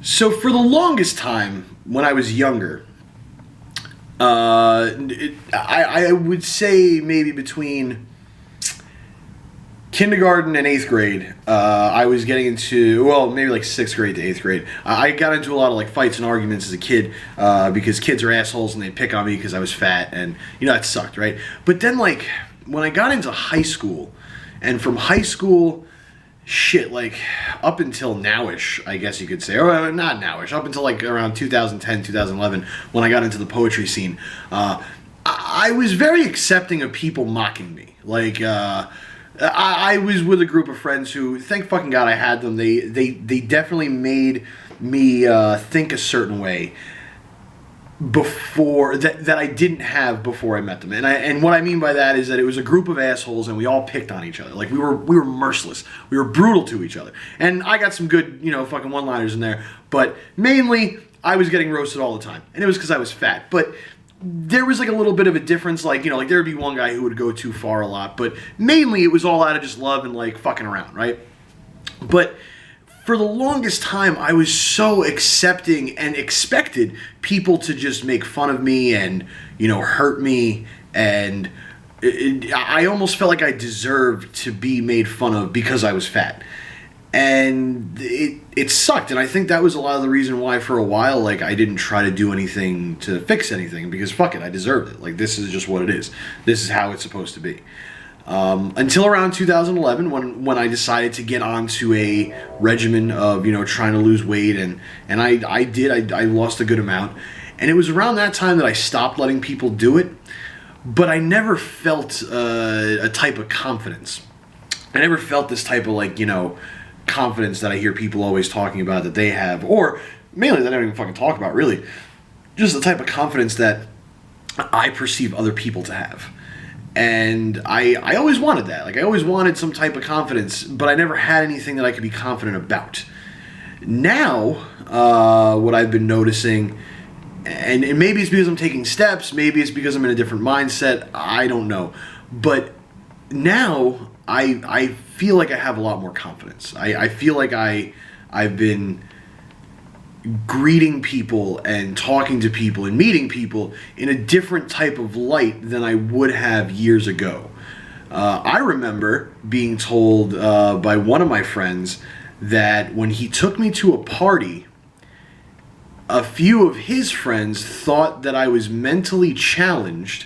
So for the longest time, when I was younger, I would say maybe between kindergarten and 8th grade, I was getting into, well, maybe like 6th grade to 8th grade. I got into a lot of like fights and arguments as a kid because kids are assholes and they pick on me because I was fat, and that sucked, right? But then like when I got into high school, and from high school, shit, like up until nowish, I guess you could say, or not nowish, up until like around 2010, 2011, when I got into the poetry scene, I was very accepting of people mocking me. Like, I was with a group of friends who, thank fucking God I had them. They definitely made me think a certain way before that I didn't have before I met them. And what I mean by that is that it was a group of assholes and we all picked on each other. Like we were merciless. We were brutal to each other. And I got some good, fucking one-liners in there, but mainly I was getting roasted all the time. And it was because I was fat. But there was like a little bit of a difference, like there would be one guy who would go too far a lot, but mainly it was all out of just love and like fucking around, right? But for the longest time, I was so accepting and expected people to just make fun of me and, hurt me. And I almost felt like I deserved to be made fun of because I was fat. And it sucked. And I think that was a lot of the reason why for a while, like, I didn't try to do anything to fix anything because fuck it, I deserved it. Like, this is just what it is. This is how it's supposed to be. Until around 2011 when I decided to get onto a regimen of, trying to lose weight, and I lost a good amount. And it was around that time that I stopped letting people do it, but I never felt a type of confidence. I never felt this type of like, confidence that I hear people always talking about that they have, or mainly that I don't even fucking talk about really. Just the type of confidence that I perceive other people to have. And I always wanted that. Like, I always wanted some type of confidence, but I never had anything that I could be confident about. Now, what I've been noticing, and maybe it's because I'm taking steps, maybe it's because I'm in a different mindset, I don't know. But now, I feel like I have a lot more confidence. I feel like I've been greeting people and talking to people and meeting people in a different type of light than I would have years ago. I remember being told by one of my friends that when he took me to a party, a few of his friends thought that I was mentally challenged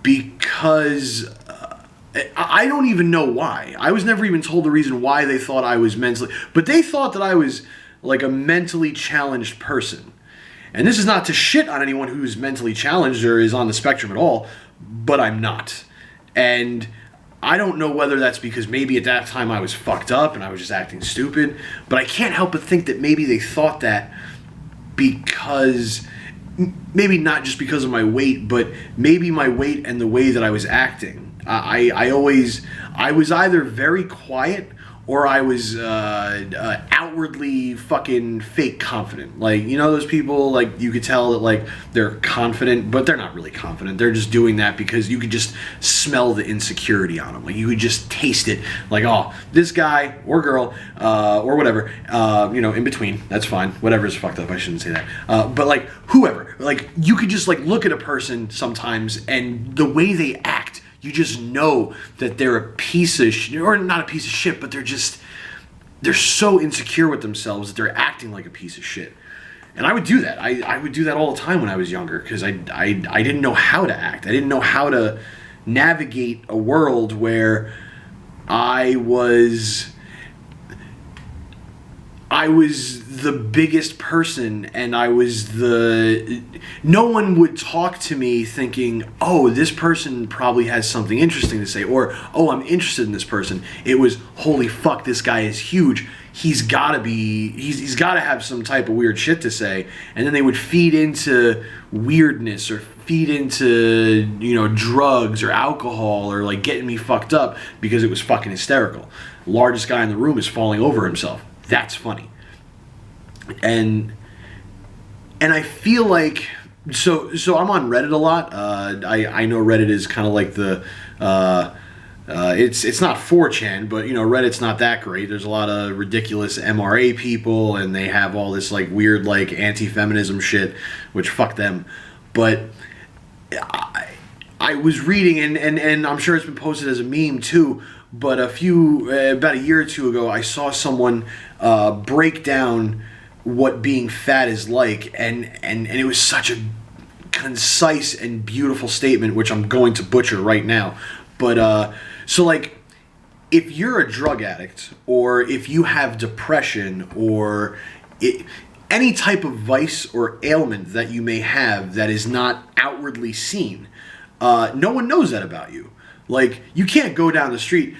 because I don't even know why. I was never even told the reason why they thought I was mentally, but they thought that I was like a mentally challenged person. And this is not to shit on anyone who's mentally challenged or is on the spectrum at all, but I'm not. And I don't know whether that's because maybe at that time I was fucked up and I was just acting stupid, but I can't help but think that maybe they thought that because, maybe not just because of my weight, but maybe my weight and the way that I was acting. I was either very quiet or I was outwardly fucking fake confident. Like, those people, like, you could tell that, like, they're confident, but they're not really confident. They're just doing that because you could just smell the insecurity on them. Like, you could just taste it. Like, oh, this guy or girl or whatever, in between. That's fine. Whatever's fucked up. I shouldn't say that. But, like, whoever. Like, you could just, like, look at a person sometimes and the way they act, you just know that they're a piece of shit, or not a piece of shit, but they're so insecure with themselves that they're acting like a piece of shit. And I would do that. I would do that all the time when I was younger because I didn't know how to act. I didn't know how to navigate a world where I was the biggest person, and no one would talk to me thinking, oh, this person probably has something interesting to say, or, oh, I'm interested in this person. It was, holy fuck, this guy is huge. He's gotta have some type of weird shit to say. And then they would feed into weirdness or feed into, drugs or alcohol or like getting me fucked up because it was fucking hysterical. The largest guy in the room is falling over himself. That's funny. And I feel like so I'm on Reddit a lot. I know Reddit is kind of like the It's not 4chan, but you know Reddit's not that great. There's a lot of ridiculous MRA people, and they have all this like weird like anti-feminism shit, which fuck them. But I was reading, and I'm sure it's been posted as a meme too. But about a year or two ago, I saw someone break down what being fat is like, and it was such a concise and beautiful statement, which I'm going to butcher right now. But so like, if you're a drug addict, or if you have depression, or any type of vice or ailment that you may have that is not outwardly seen, no one knows that about you. Like, you can't go down the street.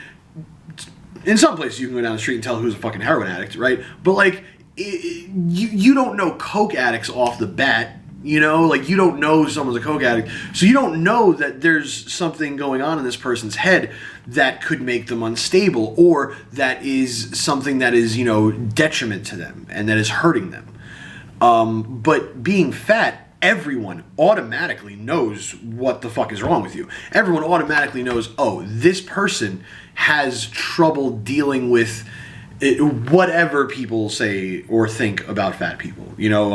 In some places, you can go down the street and tell who's a fucking heroin addict, right? But like, you don't know coke addicts off the bat. You know, like, you don't know someone's a coke addict, so you don't know that there's something going on in this person's head that could make them unstable, or that is something that is, you know, detriment to them and that is hurting them. But being fat, everyone automatically knows what the fuck is wrong with you. Everyone automatically knows, oh, this person has trouble dealing with whatever people say or think about fat people. You know,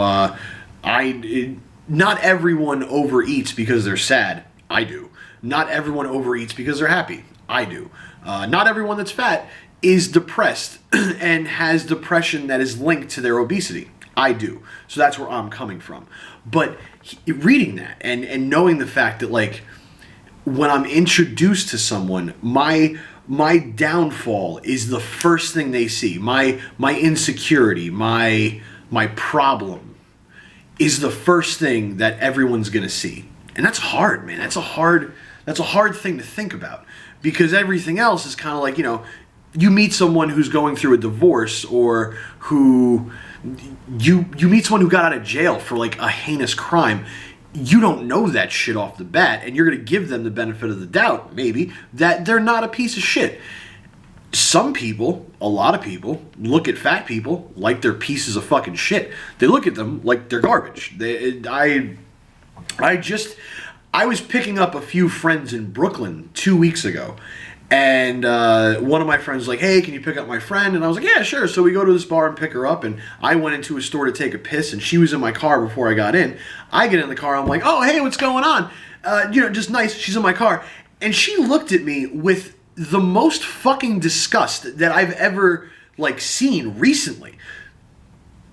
not everyone overeats because they're sad. I do. Not everyone overeats because they're happy. I do. Not everyone that's fat is depressed and has depression that is linked to their obesity. I do. So that's where I'm coming from. But reading that and knowing the fact that, like, when I'm introduced to someone, my downfall is the first thing they see. My insecurity, my problem is the first thing that everyone's gonna see. And that's hard, man. That's a hard thing to think about, because everything else is kind of like, you know, you meet someone who's going through a divorce, or who you meet someone who got out of jail for like a heinous crime. You don't know that shit off the bat, and you're gonna give them the benefit of the doubt, maybe, that they're not a piece of shit. Some people, a lot of people, look at fat people like they're pieces of fucking shit. They look at them like they're garbage. I was picking up a few friends in Brooklyn 2 weeks ago, and one of my friends was like, hey, can you pick up my friend? And I was like, yeah, sure. So we go to this bar and pick her up, and I went into a store to take a piss, and she was in my car before I got in. I get in the car, I'm like, oh, hey, what's going on? You know, just nice. She's in my car. And she looked at me with the most fucking disgust that I've ever, like, seen recently.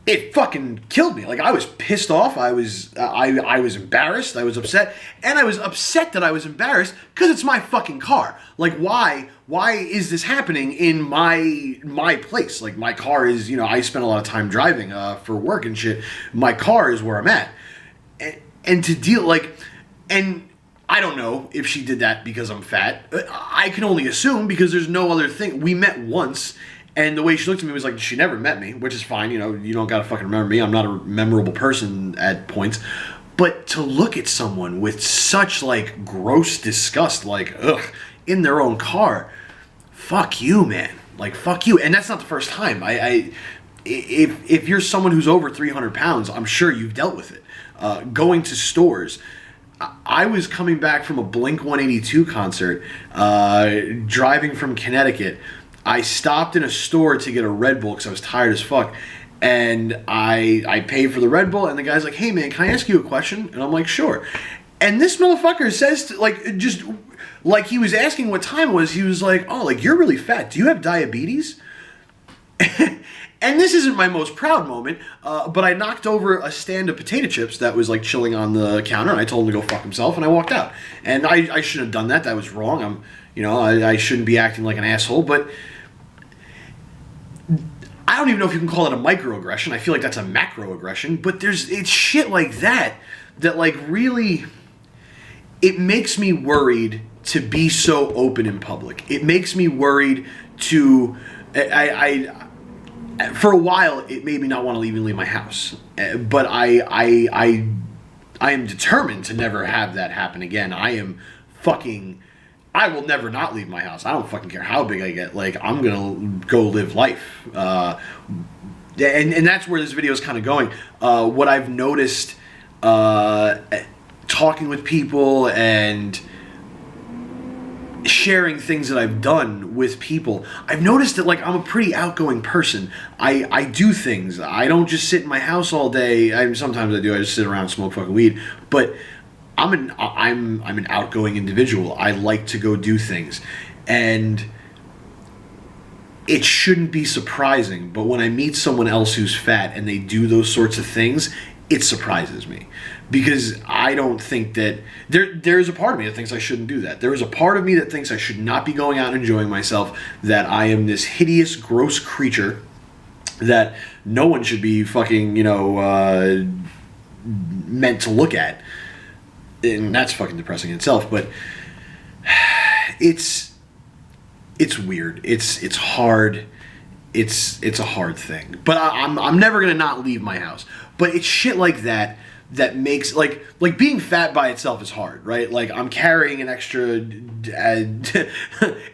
It fucking killed me. Like, I was pissed off. I was embarrassed. I was upset. And I was upset that I was embarrassed because it's my fucking car. Like, why is this happening in my place? Like, my car is, you know, I spend a lot of time driving for work and shit. My car is where I'm at. And to deal, like, and I don't know if she did that because I'm fat. I can only assume, because there's no other thing. We met once, and the way she looked at me was like she never met me, which is fine. You know, you don't gotta fucking remember me. I'm not a memorable person at points. But to look at someone with such, like, gross disgust, like, ugh, in their own car, fuck you, man. Like, fuck you. And that's not the first time. If you're someone who's over 300 pounds, I'm sure you've dealt with it. Going to stores. I was coming back from a Blink-182 concert, driving from Connecticut. I stopped in a store to get a Red Bull because I was tired as fuck. And I paid for the Red Bull, and the guy's like, hey, man, can I ask you a question? And I'm like, sure. And this motherfucker says, just like he was asking what time it was, he was like, oh, like, you're really fat. Do you have diabetes? And this isn't my most proud moment, but I knocked over a stand of potato chips that was, like, chilling on the counter, and I told him to go fuck himself, and I walked out. And I shouldn't have done that. That was wrong. I shouldn't be acting like an asshole, but I don't even know if you can call it a microaggression. I feel like that's a macroaggression, but it's shit like that like, really, it makes me worried to be so open in public. It makes me worried to, for a while, it made me not want to even leave my house. But I am determined to never have that happen again. I will never not leave my house. I don't fucking care how big I get. Like, I'm going to go live life. And that's where this video is kind of going. What I've noticed talking with people and sharing things that I've done with people, I've noticed that, like, I'm a pretty outgoing person. I do things. I don't just sit in my house all day. Sometimes I do. I just sit around and smoke fucking weed. But I'm an outgoing individual. I like to go do things. And it shouldn't be surprising, but when I meet someone else who's fat and they do those sorts of things, it surprises me. Because I don't think that... There's a part of me that thinks I shouldn't do that. There is a part of me that thinks I should not be going out and enjoying myself, that I am this hideous, gross creature that no one should be fucking, meant to look at. And that's fucking depressing in itself, but it's weird. It's hard. It's a hard thing. But I'm never gonna not leave my house. But it's shit like that makes, like being fat by itself is hard, right? Like, I'm carrying an extra and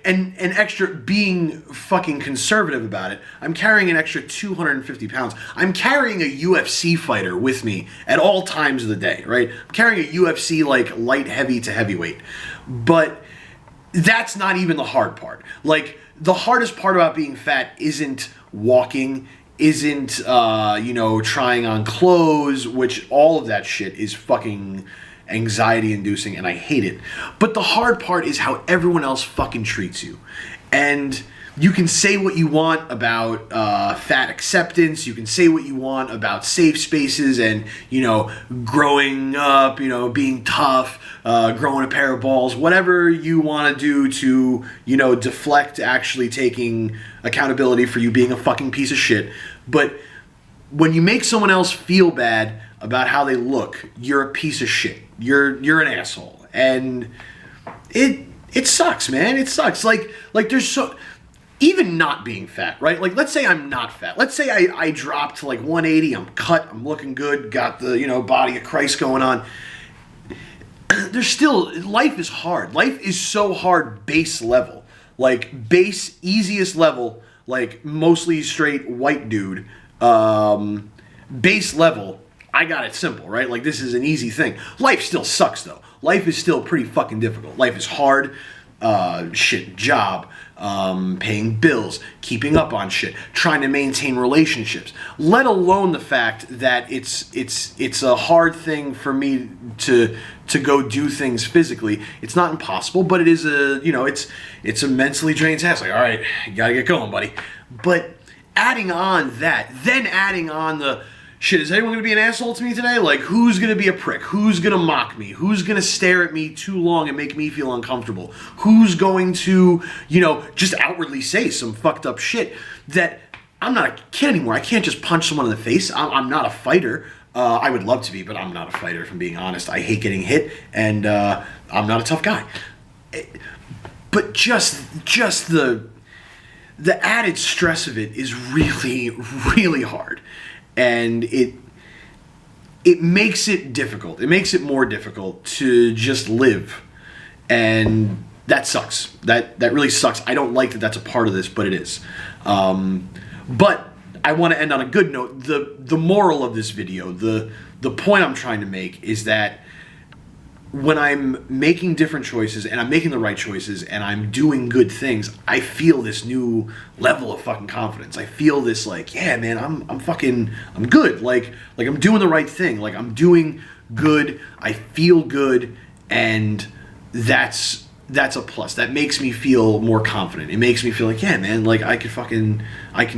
an extra, being fucking conservative about it, I'm carrying an extra 250 pounds. I'm carrying a UFC fighter with me at all times of the day, right? I'm carrying a UFC, like, light heavy to heavyweight. But that's not even the hard part. Like, the hardest part about being fat isn't walking, isn't, trying on clothes, which all of that shit is fucking anxiety-inducing, and I hate it. But the hard part is how everyone else fucking treats you. And you can say what you want about fat acceptance, you can say what you want about safe spaces and, growing up, being tough, growing a pair of balls, whatever you want to do to, deflect actually taking accountability for you being a fucking piece of shit. But when you make someone else feel bad about how they look, you're a piece of shit. You're an asshole. And it sucks, man. It sucks. Like there's so... Even not being fat, right? Like, let's say I'm not fat. Let's say I dropped to like 180, I'm cut, I'm looking good, got the, body of Christ going on. There's still, life is hard. Life is so hard base level. Like, base, easiest level, like, mostly straight white dude. Base level, I got it simple, right? Like, this is an easy thing. Life still sucks, though. Life is still pretty fucking difficult. Life is hard. Job, paying bills, keeping up on shit, trying to maintain relationships, let alone the fact that it's a hard thing for me to go do things physically. It's not impossible, but it is it's a mentally draining task. Like, all right, you gotta get going, buddy. But adding on the shit, is anyone going to be an asshole to me today? Like, who's going to be a prick? Who's going to mock me? Who's going to stare at me too long and make me feel uncomfortable? Who's going to, just outwardly say some fucked up shit that I'm not a kid anymore. I can't just punch someone in the face. I'm not a fighter. I would love to be, but I'm not a fighter, if I'm being honest. I hate getting hit, and I'm not a tough guy. But just the added stress of it is really, really hard. And it makes it difficult. It makes it more difficult to just live. And that sucks. That really sucks. I don't like that that's a part of this, but it is. But I want to end on a good note. The moral of this video, the point I'm trying to make is that when I'm making different choices and I'm making the right choices and I'm doing good things, I feel this new level of fucking confidence. I feel this, like, yeah, man, I'm good. Like I'm doing the right thing. Like, I'm doing good. I feel good, and that's a plus. That makes me feel more confident. It makes me feel like, yeah, man, like I can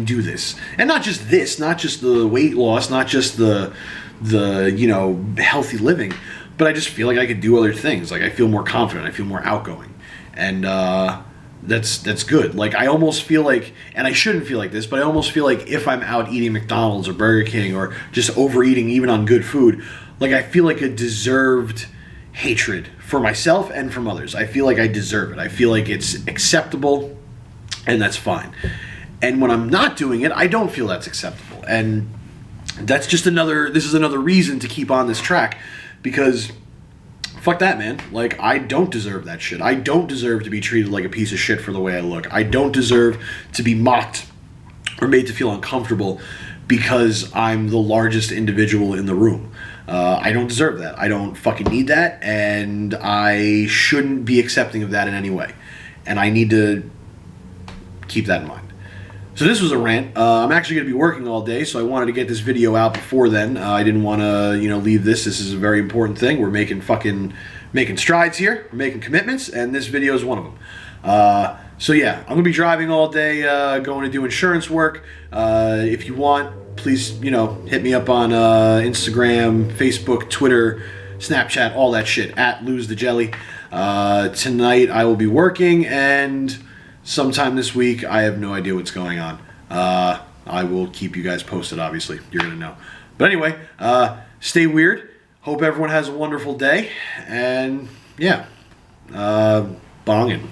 do this. And not just this, not just the weight loss, not just the healthy living, but I just feel like I could do other things. Like, I feel more confident. I feel more outgoing. And that's good. Like, I almost feel like, and I shouldn't feel like this, but I almost feel like if I'm out eating McDonald's or Burger King or just overeating even on good food, like, I feel like a deserved hatred for myself and from others. I feel like I deserve it. I feel like it's acceptable, and that's fine. And when I'm not doing it, I don't feel that's acceptable. And that's just this is another reason to keep on this track. Because fuck that, man. Like, I don't deserve that shit. I don't deserve to be treated like a piece of shit for the way I look. I don't deserve to be mocked or made to feel uncomfortable because I'm the largest individual in the room. I don't deserve that. I don't fucking need that, and I shouldn't be accepting of that in any way. and I need to keep that in mind. So this was a rant. I'm actually going to be working all day, so I wanted to get this video out before then. I didn't want to, leave this. This is a very important thing. We're making strides here. We're making commitments, and this video is one of them. So yeah, I'm going to be driving all day, going to do insurance work. If you want, please, hit me up on Instagram, Facebook, Twitter, Snapchat, all that shit, at Lose the Jelly. Tonight I will be working, and sometime this week, I have no idea what's going on. I will keep you guys posted, obviously. You're going to know. But anyway, stay weird. Hope everyone has a wonderful day. And, yeah, bonging.